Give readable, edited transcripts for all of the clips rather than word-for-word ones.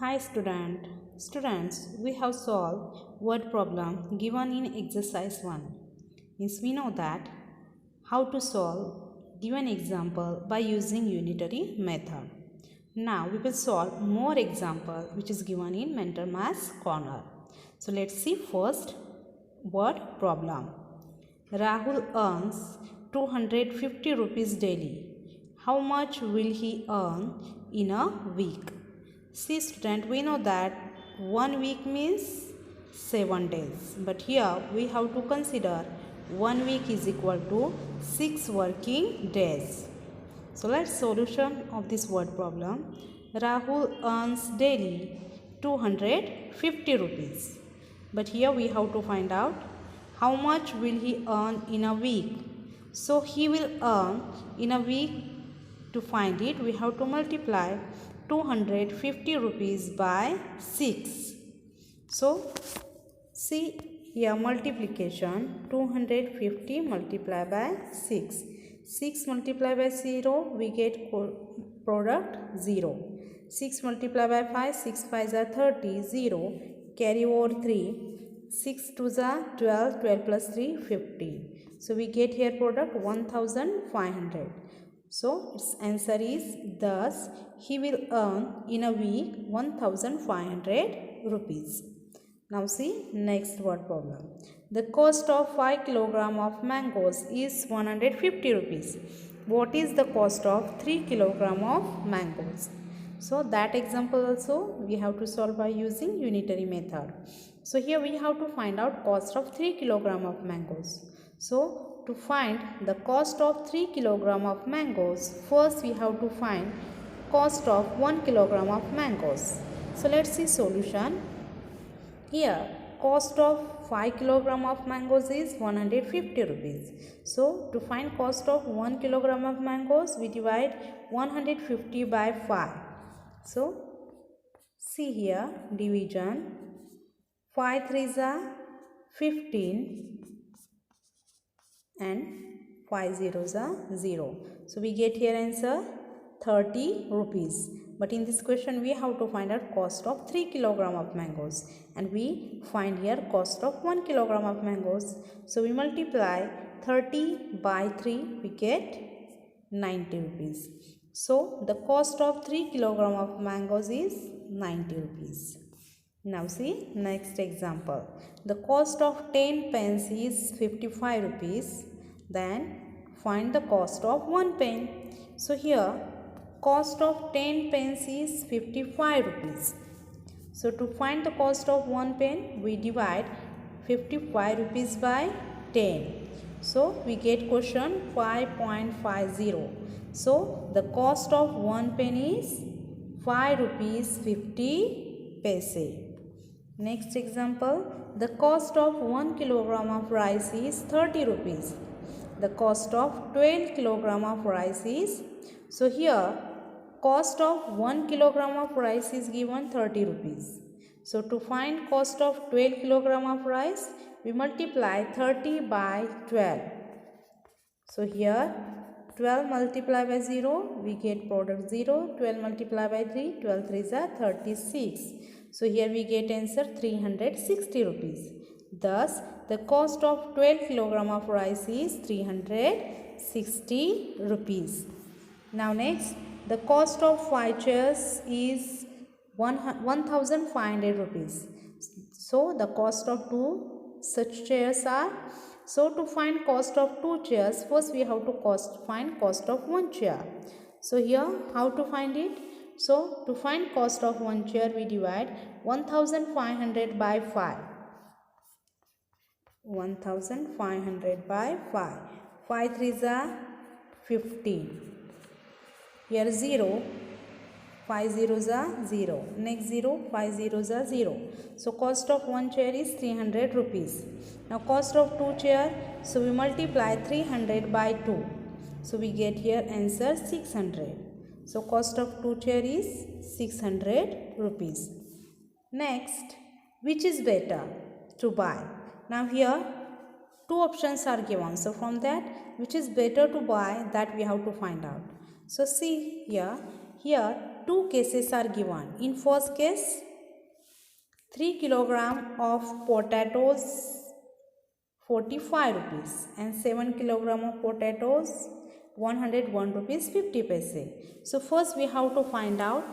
Hi students, we have solved word problem given in exercise 1. Means we know that how to solve given example by using unitary method. Now we will solve more example which is given in mental maths corner. So let's see first word problem. Rahul earns 250 rupees daily. How much will he earn in a week? See student, we know that 1 week means 7 days. But here we have to consider 1 week is equal to 6 working days. So let's solution of this word problem. Rahul earns daily 250 rupees. But here we have to find out how much will he earn in a week. So he will earn in a week. To find it, we have to multiply 250 rupees by 6. So see here multiplication 250 multiplied by 6. 6 multiplied by 0, we get product 0. 6 multiplied by 5, 6 5s are 30, 0. Carry over 3. 6 2s are 12, 12 plus 3, 15. So we get here product 1500. So its answer is thus he will earn in a week 1500 rupees. Now see next word problem. The cost of 5 kg of mangoes is 150 rupees. What is the cost of 3 kg of mangoes? So that example also we have to solve by using unitary method. So here we have to find out cost of 3 kg of mangoes. So to find the cost of 3 kg of mangoes, first we have to find cost of 1 kg of mangoes. So let's see solution. Here cost of 5 kg of mangoes is 150 rupees. So to find cost of 1 kg of mangoes, we divide 150 by 5. So see here division 5 3s are 15 and 5 zeros are 0. So we get here answer 30 rupees. But in this question we have to find out cost of 3 kg of mangoes, and we find here cost of 1 kg of mangoes. So we multiply 30 by 3, we get 90 rupees. So the cost of 3 kg of mangoes is 90 rupees. Now see next example. The cost of 10 pens is 55 rupees. Then find the cost of 1 pen. So here cost of 10 pens is 55 rupees. So to find the cost of 1 pen, we divide 55 rupees by 10. So we get question 5.50. So the cost of 1 pen is 5 rupees 50 paise. Next example, the cost of 1 kilogram of rice is 30 rupees. The cost of 12 kilogram of rice is, so here cost of 1 kilogram of rice is given 30 rupees. So to find cost of 12 kilogram of rice, we multiply 30 by 12. So here 12 multiplied by 0, we get product 0. 12 multiplied by 3, 12 3s are 36. So here we get answer 360 rupees. Thus the cost of 12 kg of rice is 360 rupees. Now next, the cost of 5 chairs is 1500 rupees. So the cost of 2 such chairs are, so to find cost of 2 chairs, first we have to find cost of 1 chair. So here how to find it? So to find cost of 1 chair, we divide 1500 by 5. 1500 by 5. 5 3s are 15. Here 0. 5 zeros are 0. Next 0. 5 zeros are 0. So cost of 1 chair is 300 rupees. Now cost of 2 chair. So we multiply 300 by 2. So we get here answer 600. So cost of 2 chair is 600 rupees. Next, which is better to buy? Now here 2 options are given. So from that, which is better to buy, that we have to find out. So see here two cases are given. In first case, 3 kilogram of potatoes 45 rupees and 7 kilogram of potatoes 101 rupees 50 paise. So first we have to find out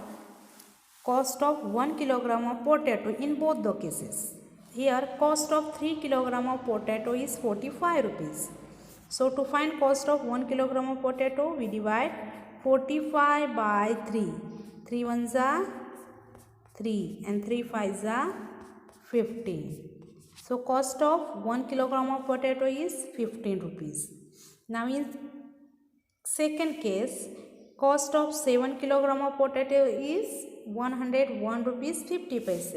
cost of 1 kilogram of potato in both the cases. Here cost of 3 kilogram of potato is 45 rupees. So to find cost of 1 kilogram of potato, we divide 45 by 3. 3 ones are 3 and 3 5s are 15. So cost of 1 kilogram of potato is 15 rupees. Now in second case, cost of 7 kilogram of potato is 101 rupees 50 paise.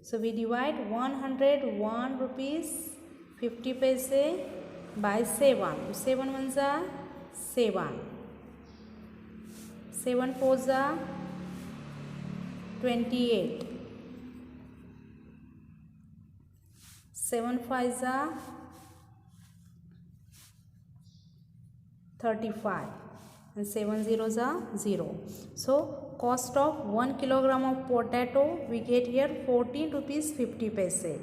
So we divide 101 rupees 50 paise by 7. 7 ones are 7. 7 fours are 28. 7 fives are 35 and 7 zeros are 0. So cost of 1 kilogram of potato we get here 14 rupees 50 paise.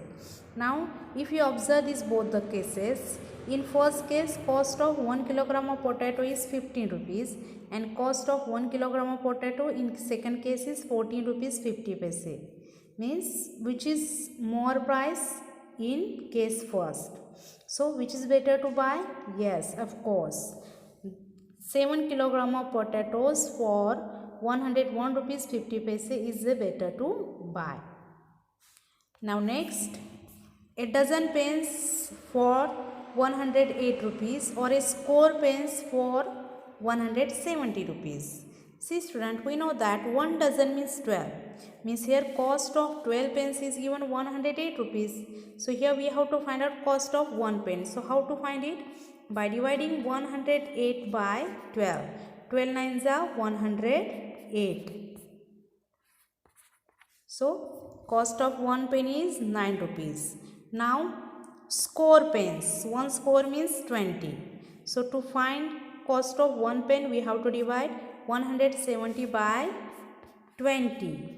Now if you observe these both the cases, in first case cost of 1 kilogram of potato is 15 rupees and cost of 1 kilogram of potato in second case is 14 rupees 50 paise. Means which is more price in case first. So which is better to buy? Yes, of course. 7 kilogram of potatoes for 101 rupees 50 paise is better to buy. Now next, a dozen pens for 108 rupees or a score pens for 170 rupees. See student, we know that 1 dozen means 12. Means here cost of 12 pens is given 108 rupees. So here we have to find out cost of 1 pen. So how to find it? By dividing 108 by 12. 12 nines are 108. So cost of 1 pen is 9 rupees. Now score pens. 1 score means 20. So to find cost of 1 pen we have to divide 170 by 20.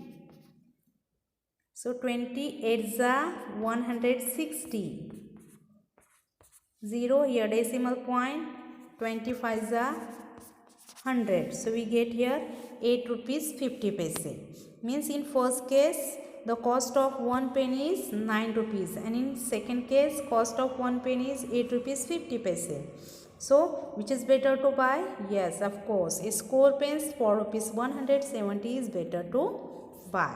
So 28 are 160. 0 here decimal point. 25 are 100. So we get here 8 rupees 50 paise. Means in first case the cost of 1 pen is 9 rupees and in second case cost of 1 pen is 8 rupees 50 paise. So which is better to buy? Yes, of course, a score pens for rupees 170 is better to buy.